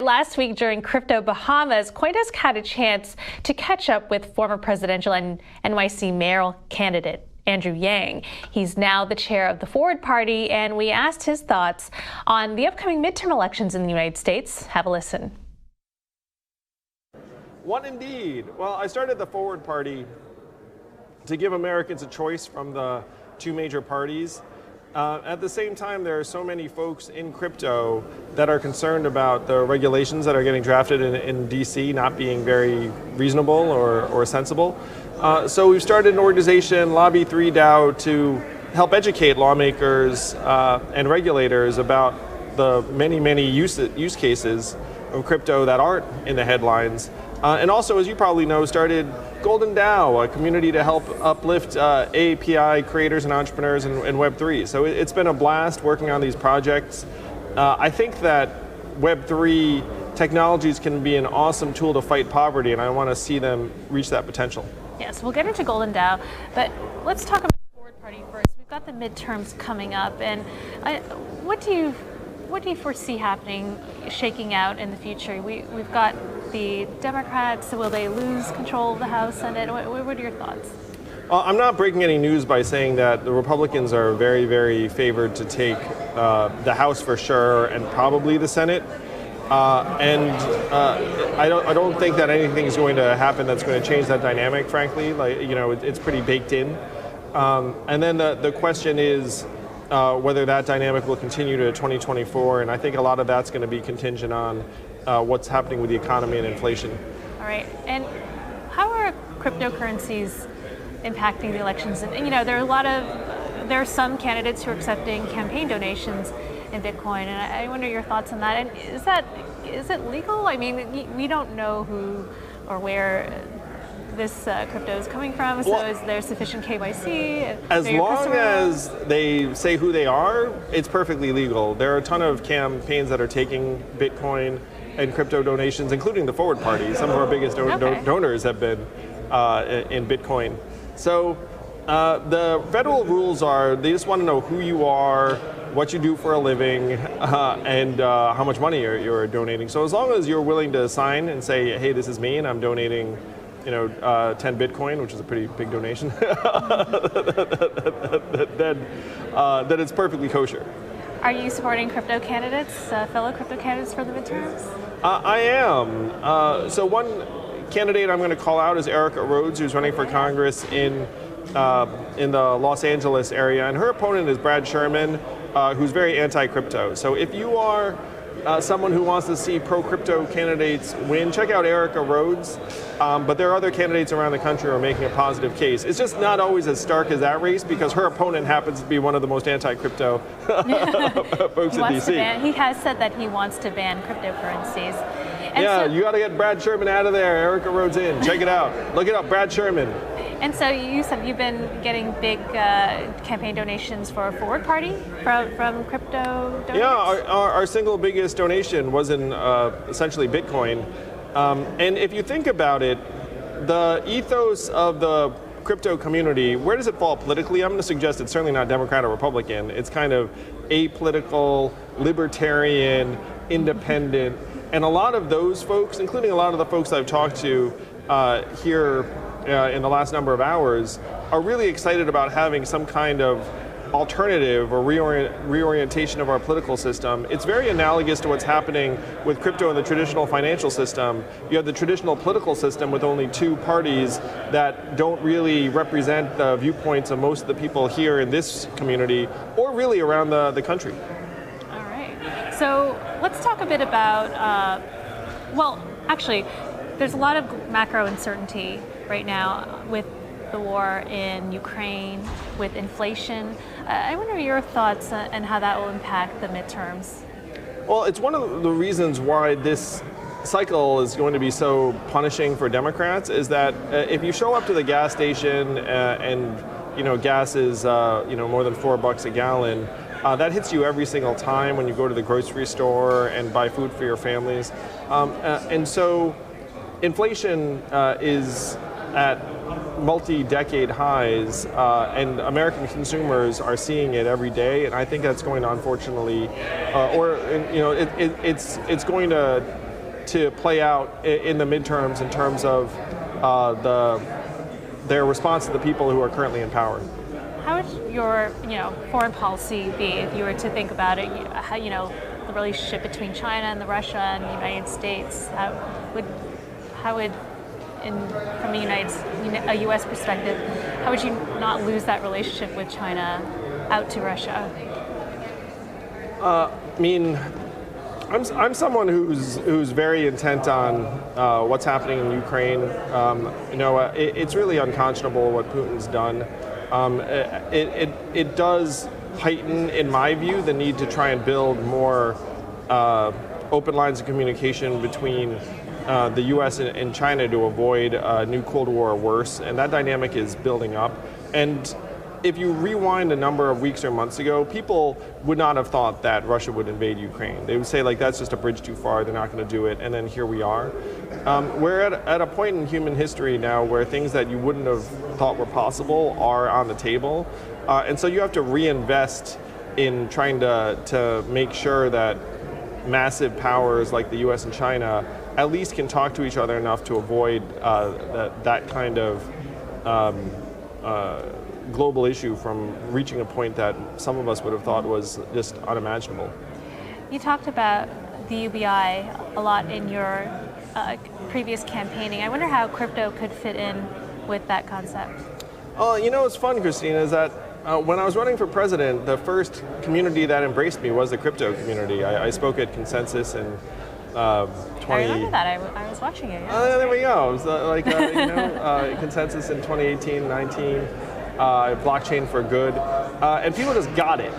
Last week during Crypto Bahamas, CoinDesk had a chance to catch up with former presidential and NYC mayoral candidate Andrew Yang. He's now the chair of the Forward Party, and we asked his thoughts on the upcoming midterm elections in the United States. Have a listen. One indeed. Well, I started the Forward Party to give Americans a choice from the two major parties. At the same time, there are so many folks in crypto that are concerned about the regulations that are getting drafted in DC not being very reasonable or sensible. So we've started an organization, Lobby 3 DAO, to help educate lawmakers and regulators about the many use cases of crypto that aren't in the headlines. And also, as you probably know, started GoldenDAO, a community to help uplift AAPI creators and entrepreneurs in Web3. So it's been a blast working on these projects. I think that Web3 technologies can be an awesome tool to fight poverty, and I want to see them reach that potential. Yes, we'll get into GoldenDAO, but let's talk about the Forward Party first. We've got the midterms coming up, and what do you foresee happening, shaking out in the future? We've got the Democrats. Will they lose control of the House, Senate? What are your thoughts? I'm not breaking any news by saying that the Republicans are very favored to take the House for sure, and probably the Senate. I don't think that anything is going to happen that's going to change that dynamic. Frankly, it's pretty baked in. And then the question is whether that dynamic will continue to 2024, and I think a lot of that's going to be contingent on what's happening with the economy and inflation. All right, and how are cryptocurrencies impacting the elections? And there are some candidates who are accepting campaign donations in Bitcoin, and I wonder your thoughts on that. And is it legal? I mean, we don't know who or where this crypto is coming from, so is there sufficient KYC? As long as they say who they are, it's perfectly legal. There are a ton of campaigns that are taking Bitcoin and crypto donations, including the Forward Party. Some of our biggest donors have been in Bitcoin. So the federal rules are, they just want to know who you are, what you do for a living, and how much money you're donating. So as long as you're willing to sign and say, hey, this is me and I'm donating 10 Bitcoin, which is a pretty big donation, then it's perfectly kosher. Are you supporting crypto candidates, fellow crypto candidates for the midterms? I am. So one candidate I'm going to call out is Rhodes, who's running for Congress in the Los Angeles area, and her opponent is Brad Sherman, who's very anti-crypto. So if you are someone who wants to see pro-crypto candidates win, check out Rhodes. But there are other candidates around the country who are making a positive case. It's just not always as stark as that race because her opponent happens to be one of the most anti-crypto folks in DC. He has said that he wants to ban cryptocurrencies. And yeah, you got to get Brad Sherman out of there, Rhodes in. Check it out. Look it up, Brad Sherman. And so you said you've been getting big campaign donations for a Forward Party from crypto donors? Yeah, our single biggest donation was in essentially Bitcoin. And if you think about it, the ethos of the crypto community, where does it fall politically? I'm going to suggest it's certainly not Democrat or Republican. It's kind of apolitical, libertarian, independent. And a lot of those folks, including a lot of the folks I've talked to here in the last number of hours, are really excited about having some kind of alternative or reorientation of our political system. It's very analogous to what's happening with crypto in the traditional financial system. You have the traditional political system with only two parties that don't really represent the viewpoints of most of the people here in this community or really around the country. All right. So let's talk a bit about, well, actually, there's a lot of macro uncertainty right now with the war in Ukraine, with inflation. I wonder your thoughts on how that will impact the midterms. Well, it's one of the reasons why this cycle is going to be so punishing for Democrats is that if you show up to the gas station and gas is more than $4 a gallon, that hits you every single time when you go to the grocery store and buy food for your families. And so inflation is at multi-decade highs, and American consumers are seeing it every day, and I think that's going to unfortunately, it's going to to play out in the midterms in terms of their response to the people who are currently in power. How would your foreign policy be if you were to think about it? How, the relationship between China and Russia and the United States. How would from a U.S. perspective, how would you not lose that relationship with China out to Russia? I'm someone who's very intent on what's happening in Ukraine. It's really unconscionable what Putin's done. It does heighten, in my view, the need to try and build more open lines of communication between the U.S. and China to avoid a new Cold War or worse, and that dynamic is building up. And if you rewind a number of weeks or months ago, people would not have thought that Russia would invade Ukraine. They would say, like, that's just a bridge too far, they're not going to do it, and then here we are. We're at a point in human history now where things that you wouldn't have thought were possible are on the table, and so you have to reinvest in trying to make sure that massive powers like the US and China at least can talk to each other enough to avoid that kind of global issue from reaching a point that some of us would have thought was just unimaginable. You talked about the UBI a lot in your previous campaigning. I wonder how crypto could fit in with that concept. What's fun, Christine, is that when I was running for president, the first community that embraced me was the crypto community. I spoke at Consensus in 20... I remember that. I was watching it. Yeah, there we go. It was Consensus in 2018, 19. Blockchain for good, and people just got it.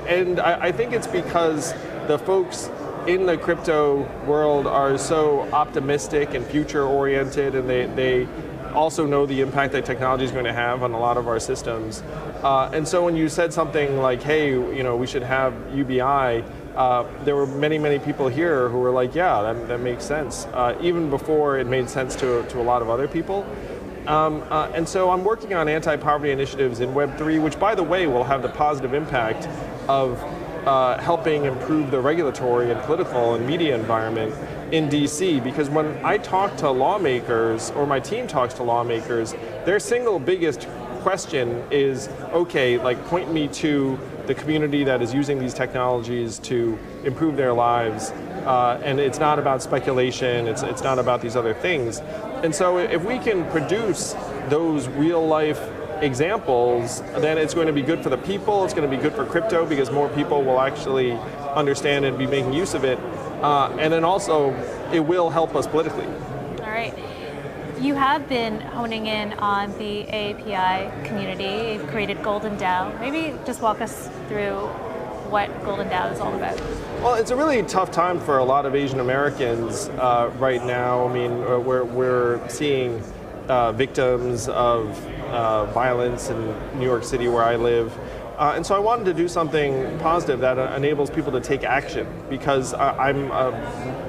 And I think it's because the folks in the crypto world are so optimistic and future-oriented, and they also know the impact that technology is going to have on a lot of our systems. And so when you said something like, hey, we should have UBI, there were many, many people here who were like, yeah, that makes sense, even before it made sense to a lot of other people. And so I'm working on anti-poverty initiatives in Web3, which, by the way, will have the positive impact of helping improve the regulatory and political and media environment in DC. Because when I talk to lawmakers, or my team talks to lawmakers, their single biggest question is, okay, like, point me to the community that is using these technologies to improve their lives. And it's not about speculation, it's not about these other things. And so if we can produce those real life examples, then it's going to be good for the people, it's going to be good for crypto because more people will actually understand and be making use of it. And then also, it will help us politically. All right. You have been honing in on the AAPI community. You've created GoldenDAO. Maybe just walk us through what GoldenDAO is all about. Well, it's a really tough time for a lot of Asian Americans right now. I mean, we're seeing victims of violence in New York City, where I live. And so I wanted to do something positive that enables people to take action, because I'm a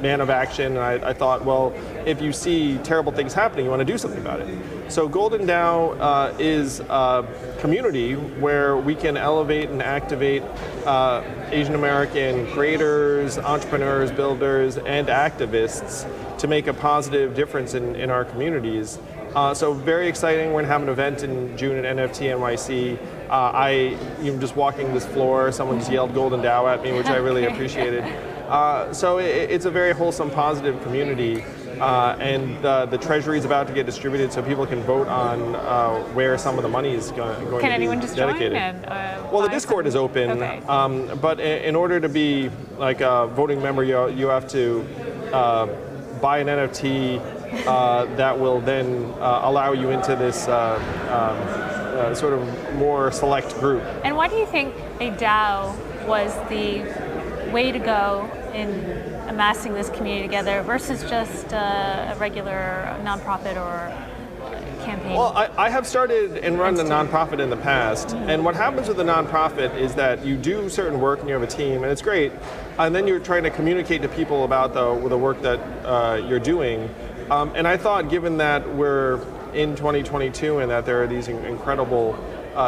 man of action, and I thought, well, if you see terrible things happening, you want to do something about it. So GoldenDAO is a community where we can elevate and activate Asian American creators, entrepreneurs, builders, and activists to make a positive difference in our communities. So very exciting. We're going to have an event in June at NFT NYC. Just walking this floor, someone just yelled GoldenDAO at me, which I really appreciated. So it's a very wholesome, positive community. And the treasury is about to get distributed, so people can vote on where some of the money is going to be dedicated. Can anyone just join? Well, the Discord is open, okay. But in order to be like a voting member, you have to buy an NFT that will then allow you into this sort of more select group. And why do you think a DAO was the way to go in amassing this community together versus just a regular nonprofit or campaign? Well, I have started and run a nonprofit in the past, and what happens with a nonprofit is that you do certain work and you have a team, and it's great, and then you're trying to communicate to people about the work that you're doing. And I thought, given that we're in 2022 and that there are these incredible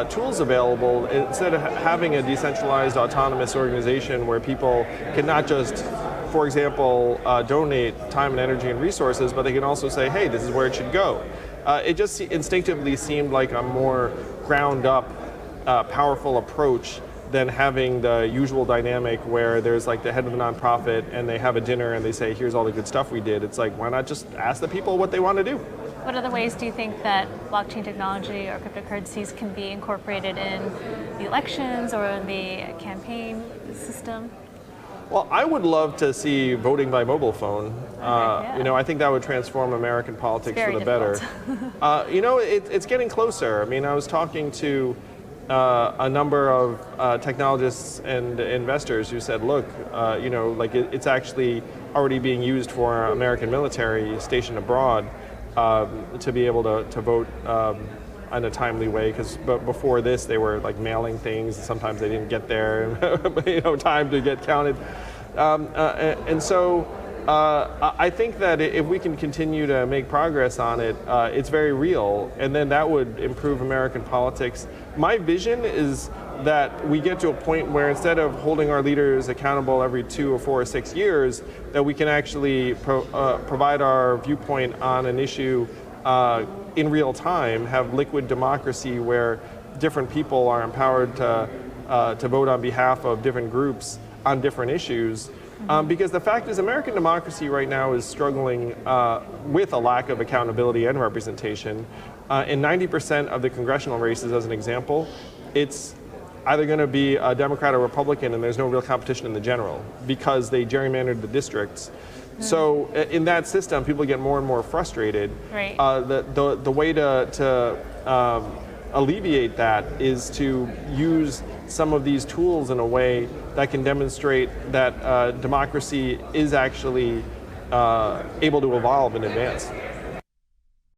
tools available, instead of having a decentralized autonomous organization where people can not just for example, donate time and energy and resources, but they can also say, hey, this is where it should go. It just instinctively seemed like a more ground up, powerful approach than having the usual dynamic where there's like the head of the nonprofit and they have a dinner and they say, here's all the good stuff we did. It's like, why not just ask the people what they want to do? What other ways do you think that blockchain technology or cryptocurrencies can be incorporated in the elections or in the campaign system? Well, I would love to see voting by mobile phone. Yeah. You know, I think that would transform American politics for the difficult. better. You know, it's getting closer. I mean, I was talking to a number of technologists and investors who said, look, you know, like it's actually already being used for American military stationed abroad to be able to vote in a timely way, because before this they were like mailing things and sometimes they didn't get there, you know, time to get counted. And so I think that if we can continue to make progress on it, it's very real, and then that would improve American politics. My vision is that we get to a point where instead of holding our leaders accountable every 2 or 4 or 6 years, that we can actually provide our viewpoint on an issue in real time, have liquid democracy where different people are empowered to vote on behalf of different groups on different issues. Because the fact is, American democracy right now is struggling with a lack of accountability and representation. In 90% of the congressional races, as an example, it's either going to be a Democrat or Republican, and there's no real competition in the general because they gerrymandered the districts. So in that system, people get more and more frustrated. Right. The way to alleviate that is to use some of these tools in a way that can demonstrate that democracy is actually able to evolve and advance.